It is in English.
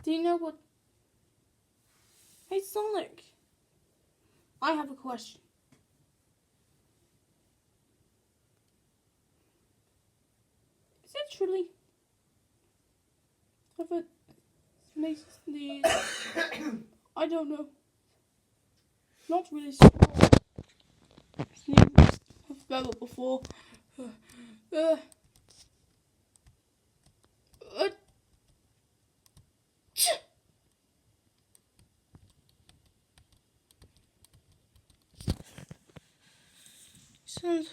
Do you know what? Hey Sonic, I have a question. Is it truly? If it makes the I don't know. Not really sure. I've spelled it before. Sounds